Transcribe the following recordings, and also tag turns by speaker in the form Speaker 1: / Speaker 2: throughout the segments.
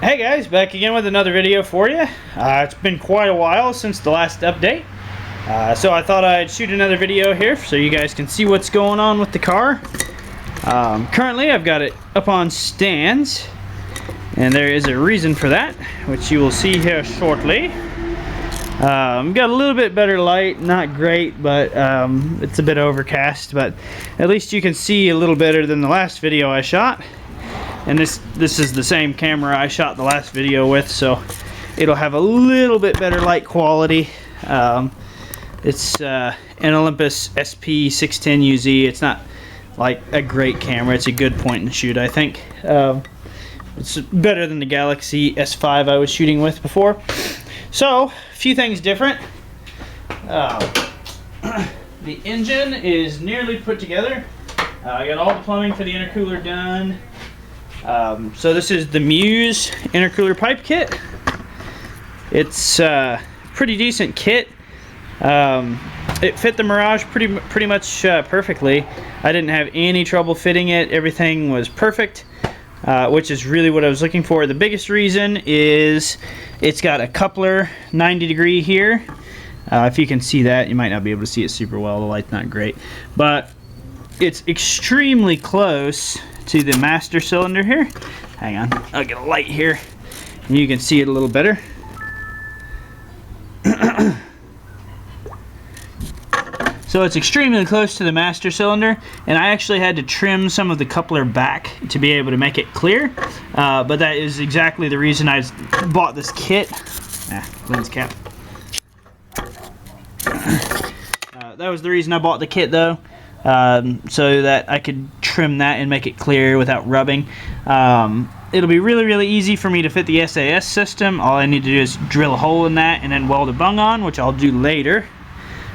Speaker 1: Hey guys, back again with another video for you. It's been quite a while since the last update, so I thought I'd shoot another video here so you guys can see what's going on with the car. Currently I've got it up on stands, and there is a reason for that, which you will see here shortly. Got a little bit better light, not great, but it's a bit overcast, but at least you can see a little better than the last video I shot. And this is the same camera I shot the last video with, so it'll have a little bit better light quality. It's an Olympus SP610UZ. It's not like a great camera. It's a good point and shoot, I think. It's better than the Galaxy S5 I was shooting with before. So, a few things different. The engine is nearly put together. I got all the plumbing for the intercooler done. So this is the Muse Intercooler pipe kit. It's a pretty decent kit. It fit the Mirage pretty much perfectly. I didn't have any trouble fitting it. Everything was perfect, which is really what I was looking for. The biggest reason is it's got a coupler 90 degree here. If you can see that, you might not be able to see it super well. The light's not great, but it's extremely close to the master cylinder here. Hang on, I'll get a light here and you can see it a little better. So it's extremely close to the master cylinder, and I actually had to trim some of the coupler back to be able to make it clear, but that is exactly the reason I bought this kit. Lens cap. That was the reason I bought the kit though, so that I could trim that and make it clear without rubbing. It'll be really easy for me to fit the SAS system. All I need to do is drill a hole in that and then weld a bung on, which I'll do later.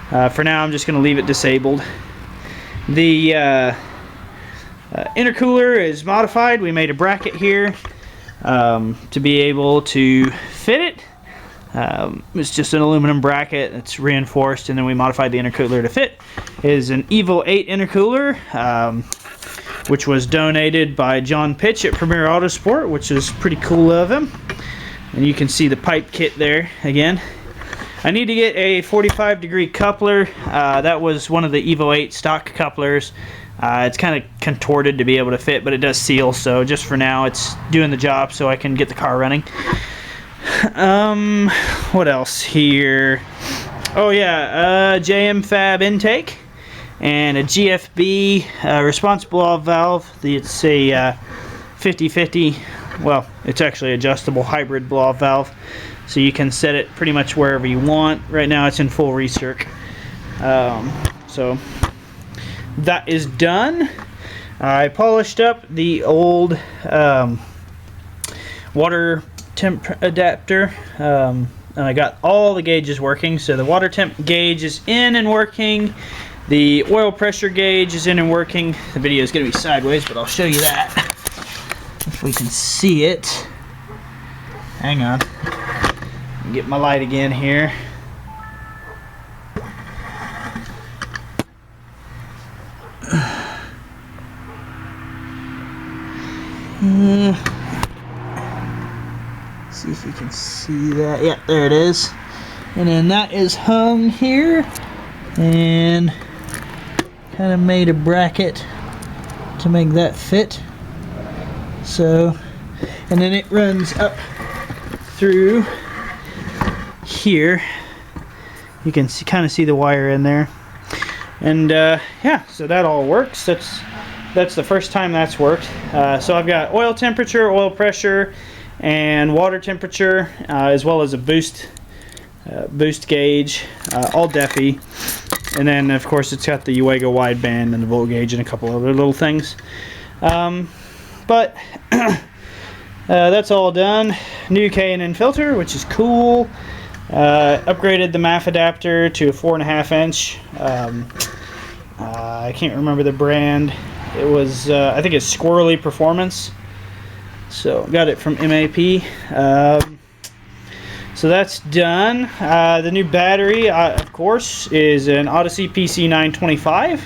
Speaker 1: For now I'm just going to leave it disabled. The intercooler is modified. We made a bracket here to be able to fit it. It's just an aluminum bracket. It's reinforced, and then we modified the intercooler to fit. It is an Evo IV intercooler, which was donated by John Pitch at Premier Autosport, which is pretty cool of him. And you can see the pipe kit there again. I need to get a 45 degree coupler. That was one of the Evo VIII stock couplers. It's kind of contorted to be able to fit, but it does seal, so just for now it's doing the job so I can get the car running. What else here? Oh yeah, JM Fab intake and a GFB response blow-off valve. It's a 50/50, well, it's actually adjustable hybrid blow-off valve, so you can set it pretty much wherever you want. Right now it's in full recirc. So that is done. I polished up the old water temp adapter, and I got all the gauges working. So the water temp gauge is in and working. The oil pressure gauge is in and working. The video is going to be sideways, but I'll show you that if we can see it. Hang on. Get my light again here. See if you can see that. Yeah, there it is. And then that is hung here, and kind of made a bracket to make that fit. So, and then it runs up through here. You can see, kind of see the wire in there, and yeah, so that all works. That's the first time that's worked. So I've got oil temperature, oil pressure, and water temperature, as well as a boost gauge, all DEFI, and then of course it's got the Uego wideband and the volt gauge and a couple other little things. But that's all done. New K&N filter, which is cool. Upgraded the MAF adapter to a 4.5 inch. I can't remember the brand. It was I think it's Squirrely Performance. So got it from MAP. So that's done. The new battery, of course, is an Odyssey PC925.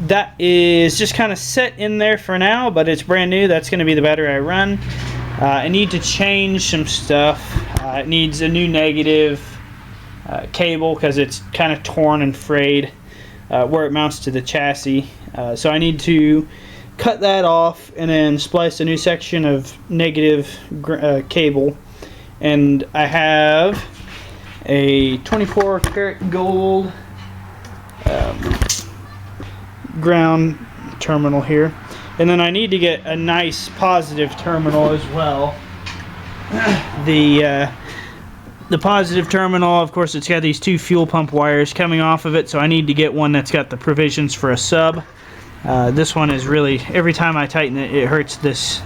Speaker 1: That is just kind of set in there for now, but it's brand new. That's going to be the battery I run. I need to change some stuff. It needs a new negative cable because it's kind of torn and frayed where it mounts to the chassis. So I need to cut that off and then splice a new section of negative cable. And I have a 24 karat gold ground terminal here. And then I need to get a nice positive terminal as well. The positive terminal, of course, it's got these two fuel pump wires coming off of it, so I need to get one that's got the provisions for a sub. This one is really, every time I tighten it, it hurts this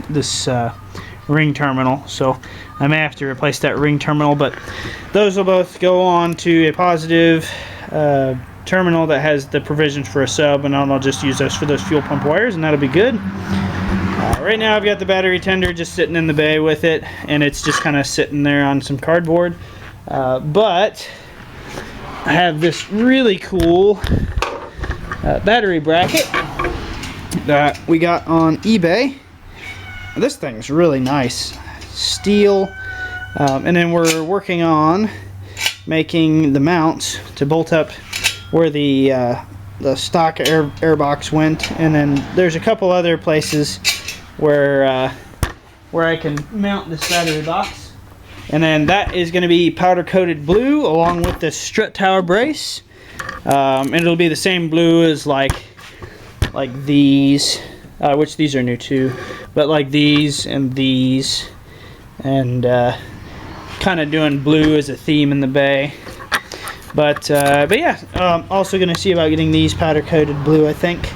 Speaker 1: ring terminal, so I may have to replace that ring terminal, but those will both go on to a positive terminal that has the provisions for a sub, and I'll just use those for those fuel pump wires, and that'll be good. Right now I've got the battery tender just sitting in the bay with it, and it's just kind of sitting there on some cardboard. But I have this really cool battery bracket that we got on eBay. This thing's really nice. Steel. And then we're working on making the mounts to bolt up where the stock air box went, and then there's a couple other places where I can mount this battery box, and then that is going to be powder coated blue along with the strut tower brace, and it'll be the same blue as like these, which these are new too, but like these, and kind of doing blue as a theme in the bay. But yeah, also going to see about getting these powder coated blue, I think.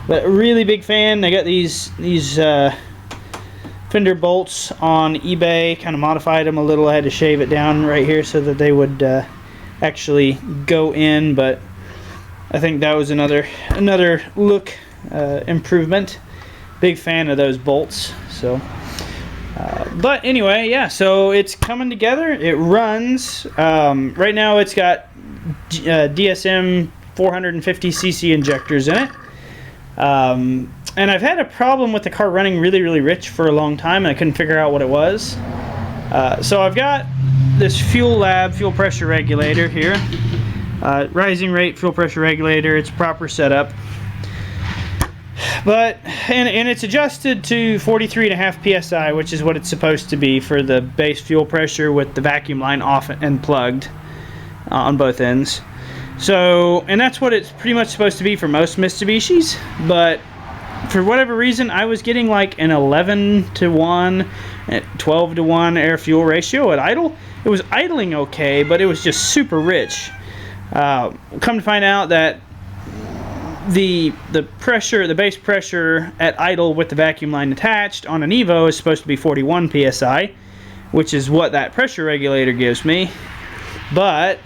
Speaker 1: But a really big fan. I got these fender bolts on eBay. Kind of modified them a little. I had to shave it down right here so that they would actually go in. But I think that was another look improvement. Big fan of those bolts. So. But anyway, yeah, so it's coming together. It runs. Right now it's got DSM 450cc injectors in it. And I've had a problem with the car running really rich for a long time, and I couldn't figure out what it was. So I've got this Fuel Lab fuel pressure regulator here. Rising rate fuel pressure regulator. It's proper setup. But and it's adjusted to 43.5 psi, which is what it's supposed to be for the base fuel pressure, with the vacuum line off and plugged on both ends. So, and that's what it's pretty much supposed to be for most Mitsubishis. But for whatever reason, I was getting like an 11:1, 12:1 air fuel ratio at idle. It was idling okay, but it was just super rich. Come to find out that the pressure, the base pressure at idle with the vacuum line attached on an Evo is supposed to be 41 psi, which is what that pressure regulator gives me. But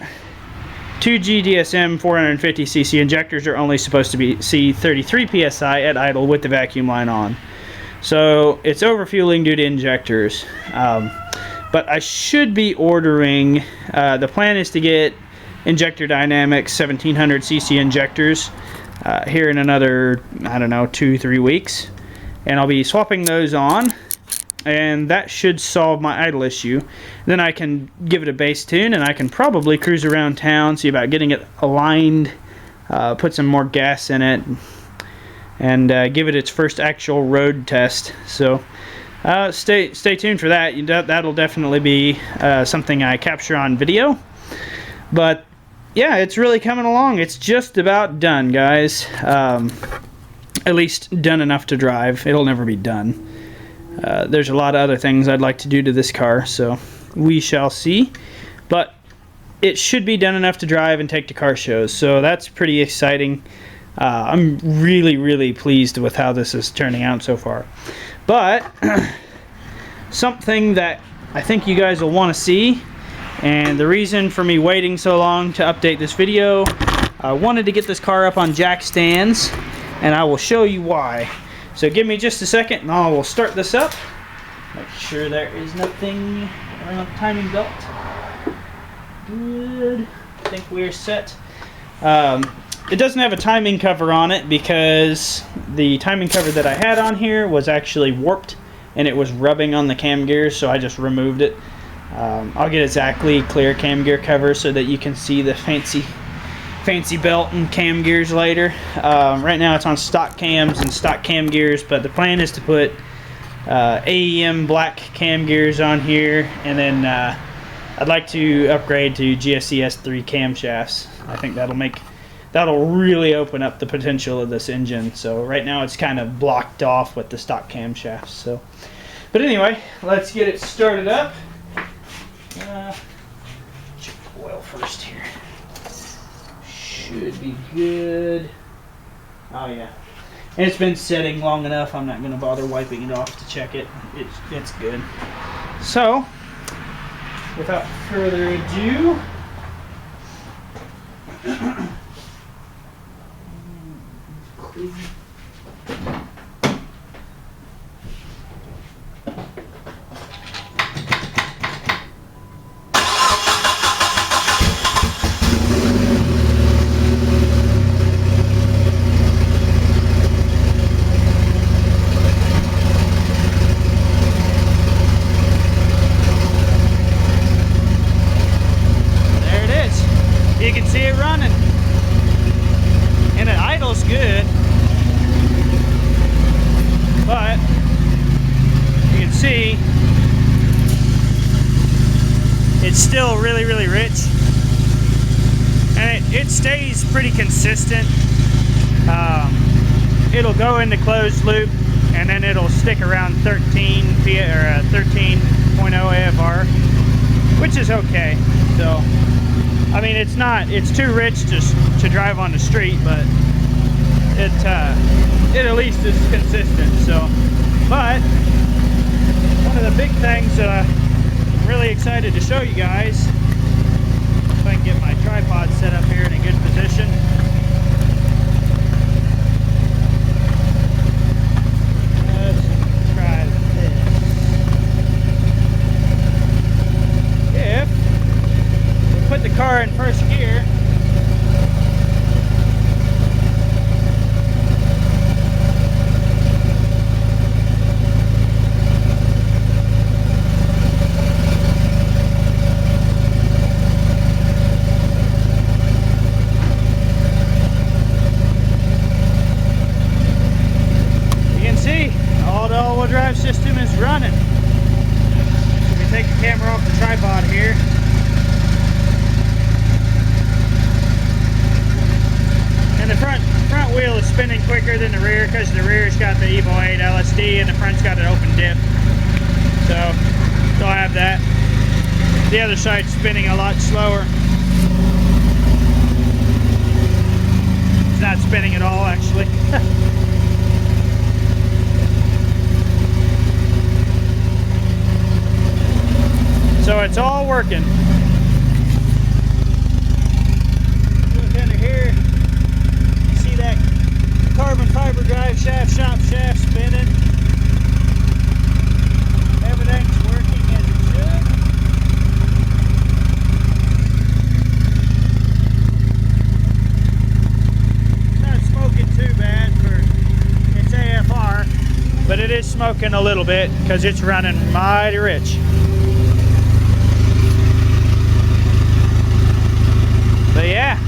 Speaker 1: 2G DSM 450cc injectors are only supposed to see 33 psi at idle with the vacuum line on. So it's overfueling due to injectors. But I should be ordering, the plan is to get Injector Dynamics 1700cc injectors here in another, I don't know, 2-3 weeks, and I'll be swapping those on, and that should solve my idle issue. Then I can give it a base tune, and I can probably cruise around town, see about getting it aligned, put some more gas in it, and give it its first actual road test. So stay tuned for that. That'll definitely be something I capture on video. But yeah, it's really coming along. It's just about done, guys. At least done enough to drive. It'll never be done. There's a lot of other things I'd like to do to this car, so we shall see. But it should be done enough to drive and take to car shows, so that's pretty exciting. I'm really pleased with how this is turning out so far. But something that I think you guys will want to see, and the reason for me waiting so long to update this video, I wanted to get this car up on jack stands, and I will show you why. So give me just a second and I will start this up. Make sure there is nothing around the timing belt. Good. I think we're set. It doesn't have a timing cover on it because the timing cover that I had on here was actually warped and it was rubbing on the cam gears, so I just removed it. I'll get exactly clear cam gear cover so that you can see the fancy belt and cam gears later. Right now it's on stock cams and stock cam gears, but the plan is to put AEM black cam gears on here, and then I'd like to upgrade to GSC S3 camshafts. I think that'll really open up the potential of this engine. So right now it's kind of blocked off with the stock camshafts. So, but anyway, let's get it started up. Check the oil first here. Should be good. Oh yeah, and it's been setting long enough. I'm not going to bother wiping it off to check it. It's good. So, without further ado, you can see it running, and it idles good, but you can see it's still really rich, and it stays pretty consistent. It'll go into closed loop, and then it'll stick around 13 or 13.0 AFR, which is okay. So I mean, it's too rich to drive on the street, but it at least is consistent. So, but one of the big things that I'm really excited to show you guys, if I can get my tripod set up here in a good position. Let's try this. If put the car in first gear, you can see all the all-wheel drive system is running. Let me take the camera off the tripod here. The front wheel is spinning quicker than the rear because the rear's got the Evo 8 LSD and the front's got an open dip. So I'll have that. The other side's spinning a lot slower. It's not spinning at all, actually. So it's all working. Look under here. That carbon fiber drive shaft, shop shaft spinning. Everything's working as it should. It's not smoking too bad for its AFR, but it is smoking a little bit because it's running mighty rich. But yeah,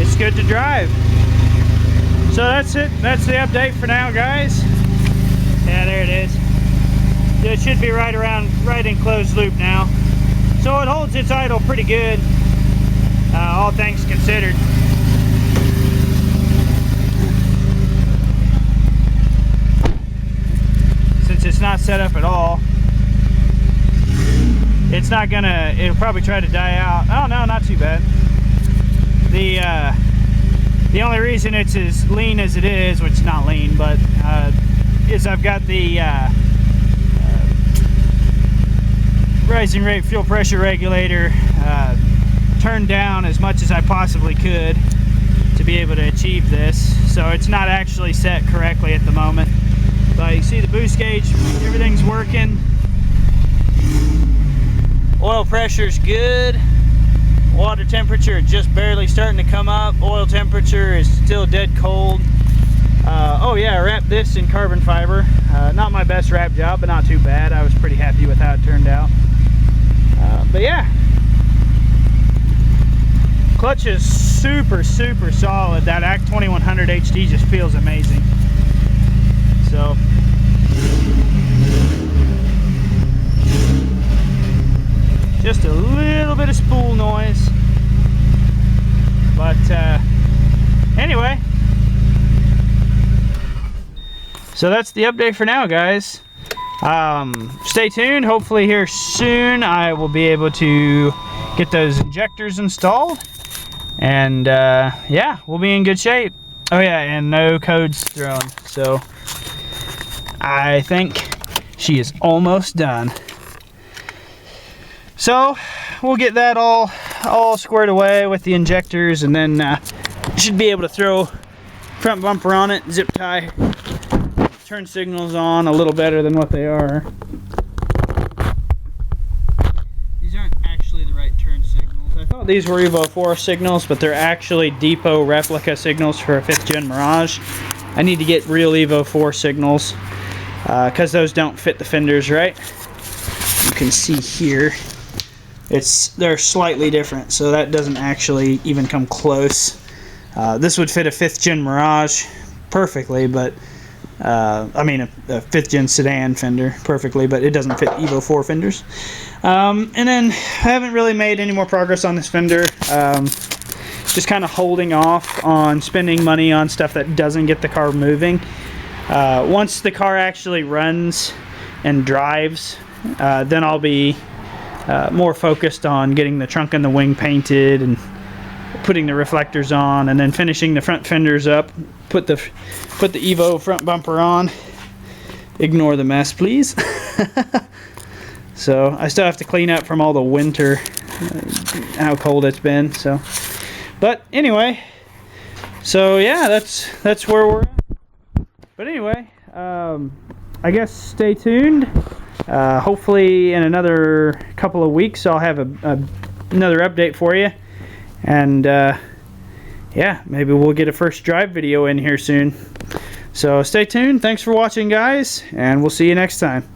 Speaker 1: it's good to drive. So that's it. That's the update for now, guys. Yeah, there it is. It should be right in closed loop now. So it holds its idle pretty good, all things considered. Since it's not set up at all, it's not gonna, it'll probably try to die out. Oh no, not too bad. The only reason it's as lean as it is, which is not lean, but is I've got the rising rate fuel pressure regulator turned down as much as I possibly could to be able to achieve this. So it's not actually set correctly at the moment. But you see the boost gauge, everything's working. Oil pressure's good. Water temperature just barely starting to come up. Oil temperature is still dead cold. Oh yeah, I wrapped this in carbon fiber. Not my best wrap job, but not too bad. I was pretty happy with how it turned out. But yeah, clutch is super solid. That ACT 2100 HD just feels amazing. So just a little bit of spool noise, but anyway, so that's the update for now, guys. Stay tuned. Hopefully here soon I will be able to get those injectors installed, and yeah, we'll be in good shape. Oh yeah, and no codes thrown, so I think she is almost done. So we'll get that all squared away with the injectors, and then should be able to throw front bumper on it, zip tie turn signals on a little better than what they are. These aren't actually the right turn signals. I thought these were Evo IV signals, but they're actually depot replica signals for a 5th gen Mirage. I need to get real Evo IV signals because those don't fit the fenders right. You can see here they're slightly different, so that doesn't actually even come close. This would fit a 5th gen Mirage perfectly, but I mean a 5th gen sedan fender perfectly, but it doesn't fit Evo IV fenders. And then I haven't really made any more progress on this fender. Just kind of holding off on spending money on stuff that doesn't get the car moving. Once the car actually runs and drives, then I'll be more focused on getting the trunk and the wing painted and putting the reflectors on, and then finishing the front fenders up. Put the Evo front bumper on. Ignore the mess, please. So I still have to clean up from all the winter, how cold it's been. So, but anyway, so yeah, that's where we're at. But anyway, I guess stay tuned. Hopefully in another couple of weeks I'll have another update for you, and yeah, maybe we'll get a first drive video in here soon. So stay tuned. Thanks for watching, guys, and we'll see you next time.